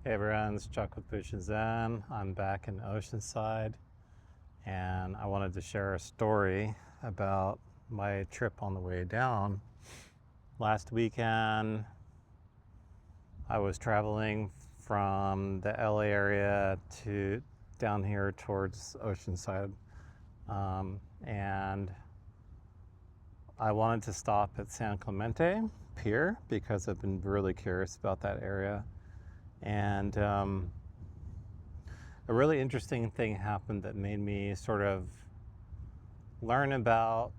Hey everyone, it's Chuck with Bush and Zen. I'm back in Oceanside and I wanted to share a story about my trip on the way down. Last weekend, I was traveling from the LA area to down here towards Oceanside, and I wanted to stop at San Clemente Pier because I've been really curious about that area. And a really interesting thing happened that made me sort of learn about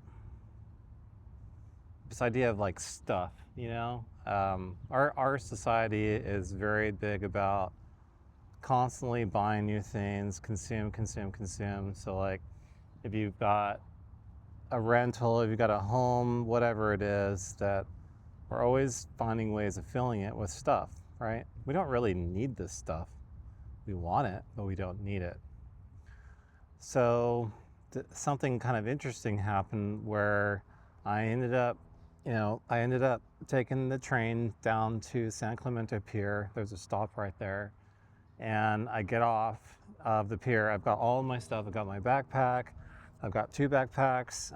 this idea of like stuff, you know? Our society is very big about constantly buying new things, consume, consume, consume. So, like, if you've got a rental, if you've got a home, whatever it is, that we're always finding ways of filling it with stuff, right? We don't really need this stuff. We want it, but we don't need it. So something kind of interesting happened where I ended up taking the train down to San Clemente Pier. There's a stop right there. And I get off of the pier. I've got all of my stuff. I've got my backpack. I've got two backpacks,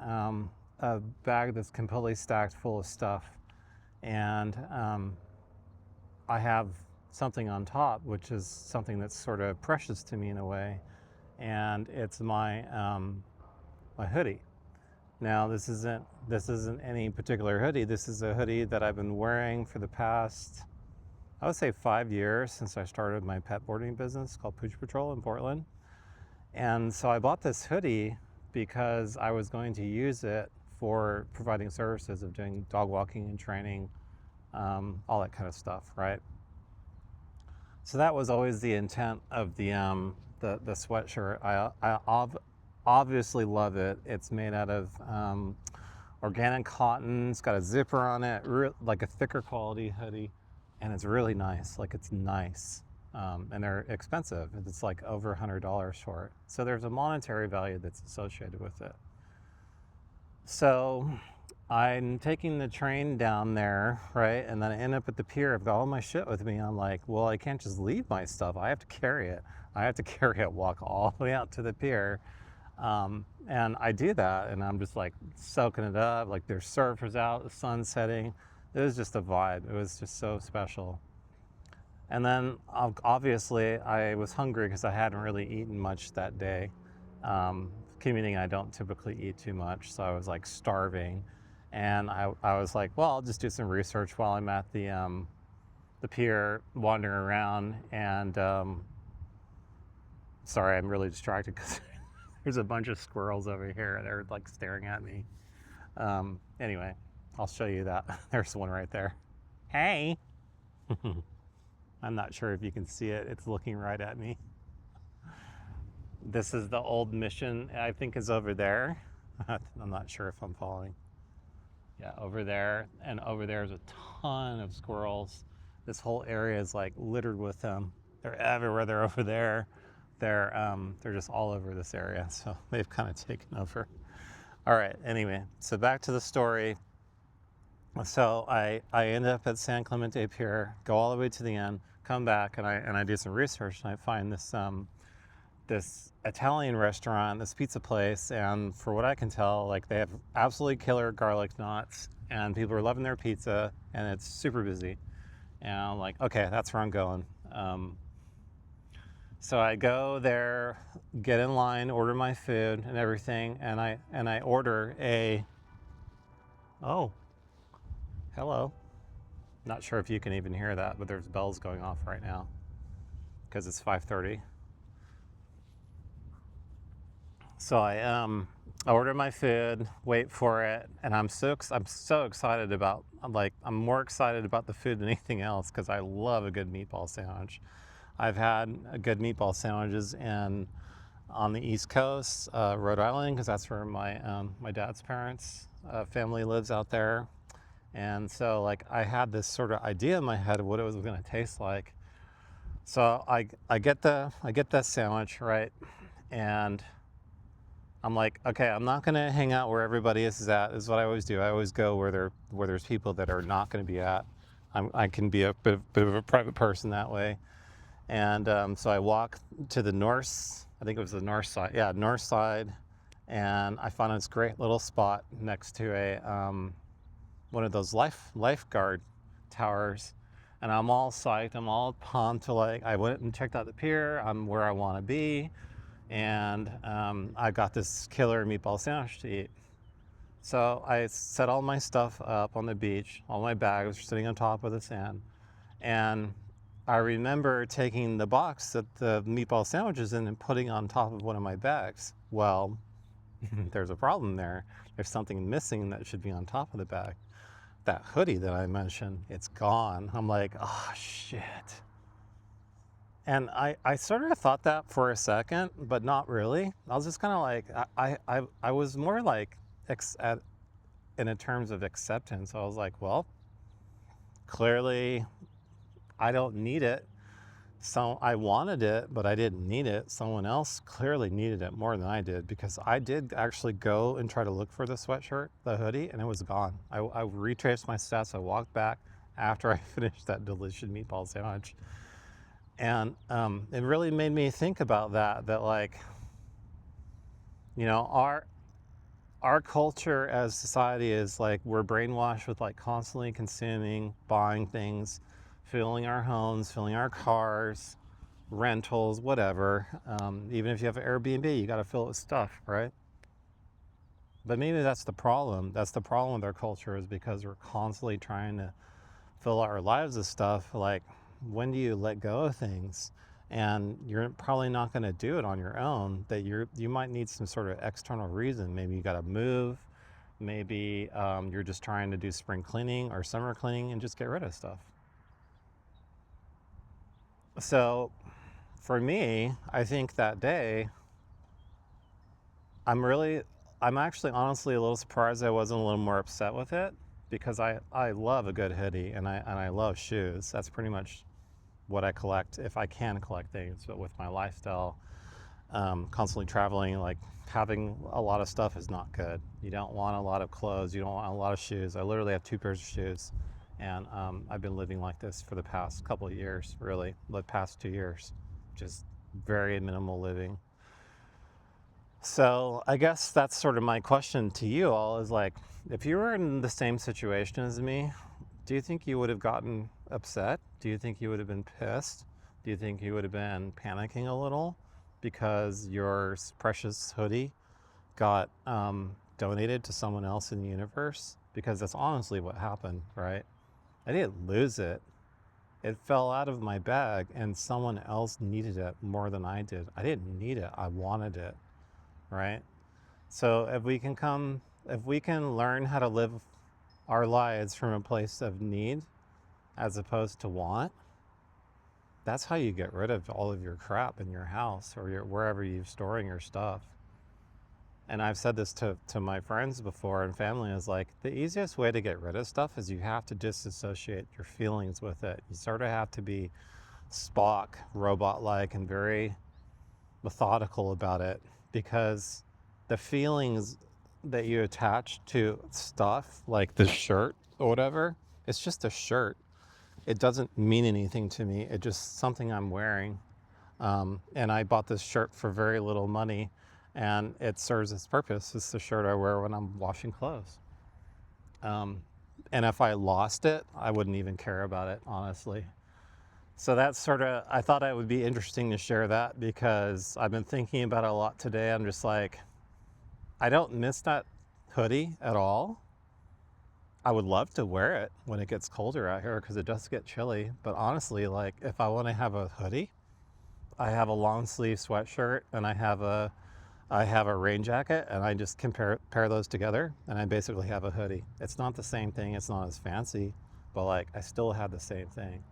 a bag that's completely stacked full of stuff. And I have something on top, which is something that's sort of precious to me in a way, and it's my my hoodie. Now, this isn't any particular hoodie. This is a hoodie that I've been wearing for the past, I would say, 5 years, since I started my pet boarding business called Pooch Patrol in Portland. And so I bought this hoodie because I was going to use it for providing services of doing dog walking and training, all that kind of stuff, right? So that was always the intent of the sweatshirt. I obviously love it. It's made out of organic cotton. It's got a zipper on it, like a thicker quality hoodie, and it's really nice. Like, it's nice, and they're expensive. It's like over $100 for it. So there's a monetary value that's associated with it. So I'm taking the train down there, right? And then I end up at the pier. I've got all my shit with me. I'm like, well, I can't just leave my stuff. I have to carry it. I have to carry it, walk all the way out to the pier. And I do that, and I'm just like soaking it up. Like, there's surfers out, the sun's setting. It was just a vibe. It was just so special. And then obviously I was hungry because I hadn't really eaten much that day. Meaning I don't typically eat too much, so I was like starving. And I was like, well, I'll just do some research while I'm at the pier, wandering around. And sorry, I'm really distracted because there's a bunch of squirrels over here. They're like staring at me. Anyway, I'll show you that. There's one right there. Hey. I'm not sure if you can see it. It's looking right at me. This is the old mission, I think, is over there. I'm not sure if I'm following. Yeah, over there, and over there's a ton of squirrels. This whole area is like littered with them. They're everywhere. They're over there. They're just all over this area. So they've kind of taken over. All right. Anyway, so back to the story. So I end up at San Clemente Pier, go all the way to the end, come back, and I do some research, and I find this Italian restaurant, this pizza place, and for what I can tell, like, they have absolutely killer garlic knots, and people are loving their pizza, and it's super busy. And I'm like, okay, that's where I'm going. So I go there, get in line, order my food and everything, and I order a, oh, hello. Not sure if you can even hear that, but there's bells going off right now because it's 5:30. So I order my food, wait for it, and I'm so excited about, I'm more excited about the food than anything else because I love a good meatball sandwich. I've had a good meatball sandwiches on the East Coast, Rhode Island, because that's where my dad's parents' family lives out there. And so, like, I had this sort of idea in my head of what it was going to taste like. So I get that sandwich, right, and I'm like, okay, I'm not going to hang out where everybody is at. This is what I always do. I always go where there's people that are not going to be at. I can be a bit of a private person that way. And so I walk to the north, I think it was the north side, yeah, north side, and I found this great little spot next to a one of those lifeguard towers, and I'm all psyched. I'm all pumped to like. I went and checked out the pier. I'm where I want to be, and I got this killer meatball sandwich to eat. So I set all my stuff up on the beach. All my bags were sitting on top of the sand, and I remember taking the box that the meatball sandwich is in and putting on top of one of my bags. Well, there's a problem there. There's something missing that should be on top of the bag. That hoodie that I mentioned, it's gone. I'm like, oh shit. And I sort of thought that for a second, but not really. I was just kind of like, I was more like in a terms of acceptance. I was like, well, clearly I don't need it. So I wanted it, but I didn't need it. Someone else clearly needed it more than I did, because I did actually go and try to look for the sweatshirt, the hoodie, and it was gone. I retraced my steps. I walked back after I finished that delicious meatball sandwich. And it really made me think about that like, you know, our culture as society is like, we're brainwashed with like constantly consuming, buying things, filling our homes, filling our cars, rentals, whatever. Even if you have an Airbnb, you got to fill it with stuff, right? But maybe that's the problem. That's the problem with our culture, is because we're constantly trying to fill our lives with stuff. Like, when do you let go of things? And you're probably not going to do it on your own. That you might need some sort of external reason. Maybe you got to move. Maybe you're just trying to do spring cleaning or summer cleaning and just get rid of stuff. So for me, I think that day, I'm actually honestly a little surprised I wasn't a little more upset with it, because I love a good hoodie, and I love shoes. That's pretty much what I collect, if I can collect things. But with my lifestyle, constantly traveling, like, having a lot of stuff is not good. You don't want a lot of clothes. You don't want a lot of shoes. I literally have 2 pairs of shoes, and I've been living like this for the past couple of years, really, the past 2 years, just very minimal living. So I guess that's sort of my question to you all, is like, if you were in the same situation as me, do you think you would have gotten upset? Do you think you would have been pissed? Do you think you would have been panicking a little because your precious hoodie got donated to someone else in the universe? Because that's honestly what happened, right? I didn't lose it. It fell out of my bag, and someone else needed it more than I did. I didn't need it. I wanted it, right? So if we can learn how to live our lives from a place of need as opposed to want, that's how you get rid of all of your crap in your house or wherever you're storing your stuff. And I've said this to my friends before and family, is like, the easiest way to get rid of stuff is you have to disassociate your feelings with it. You sort of have to be Spock, robot-like, and very methodical about it, because the feelings that you attach to stuff, like the shirt or whatever, it's just a shirt. It doesn't mean anything to me. It's just something I'm wearing. And I bought this shirt for very little money, and it serves its purpose. It's the shirt I wear when I'm washing clothes. And if I lost it, I wouldn't even care about it, honestly. So that's sort of, I thought it would be interesting to share that, because I've been thinking about it a lot today. I'm just like, I don't miss that hoodie at all. I would love to wear it when it gets colder out here, because it does get chilly. But honestly, like, if I want to have a hoodie, I have a long sleeve sweatshirt, and I have a rain jacket, and I just pair those together, and I basically have a hoodie. It's not the same thing. It's not as fancy, but like, I still have the same thing.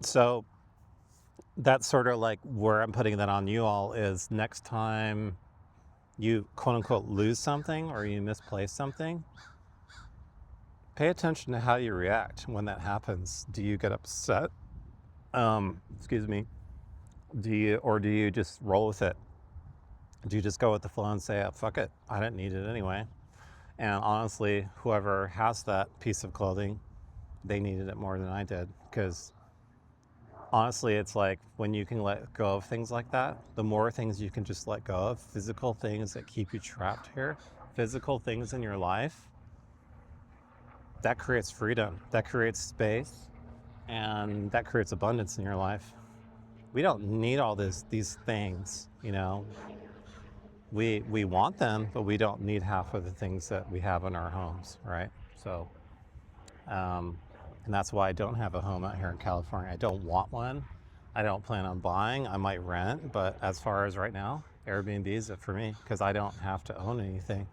So that's sort of like where I'm putting that on you all, is next time you quote unquote lose something or you misplace something, pay attention to how you react when that happens. Do you get upset? Excuse me. Do you just roll with it? Do you just go with the flow and say, oh, fuck it, I didn't need it anyway? And honestly, whoever has that piece of clothing, they needed it more than I did, because honestly, it's like when you can let go of things like that, the more things you can just let go of, physical things that keep you trapped here, physical things in your life, that creates freedom, that creates space, and that creates abundance in your life. We don't need all these things, you know. We want them, but we don't need half of the things that we have in our homes, right? So, um, and that's why I don't have a home out here in California. I don't want one. I don't plan on buying. I might rent, but as far as right now, Airbnb is it for me because I don't have to own anything.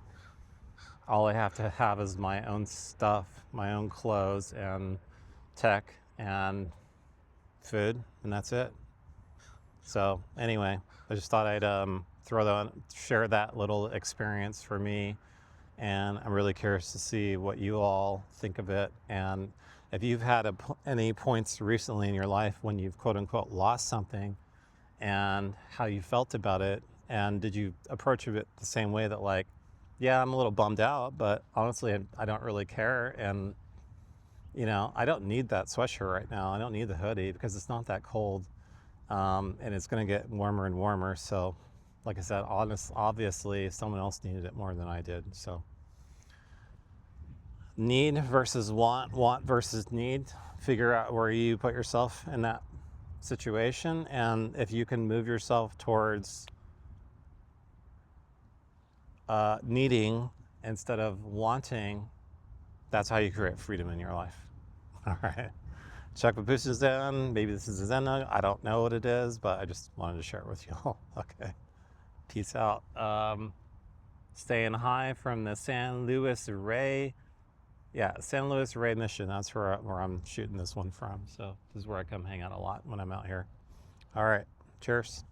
All I have to have is my own stuff, my own clothes and tech and food, and that's it. So anyway, I just thought I'd share that little experience for me, and I'm really curious to see what you all think of it. And if you've had any points recently in your life when you've quote unquote lost something, and how you felt about it, and did you approach it the same way that like, yeah, I'm a little bummed out, but honestly, I don't really care, and you know, I don't need that sweatshirt right now. I don't need the hoodie because it's not that cold. And it's going to get warmer and warmer. So, like I said, obviously, someone else needed it more than I did. So, need versus want versus need. Figure out where you put yourself in that situation, and if you can move yourself towards needing instead of wanting, that's how you create freedom in your life. All right. Chuck Papoose is in. Maybe this is a Zen nugget. I don't know what it is, but I just wanted to share it with you all. Okay. Peace out. Staying high from the San Luis Rey. Yeah, San Luis Rey mission. That's where I'm shooting this one from. So this is where I come hang out a lot when I'm out here. All right. Cheers.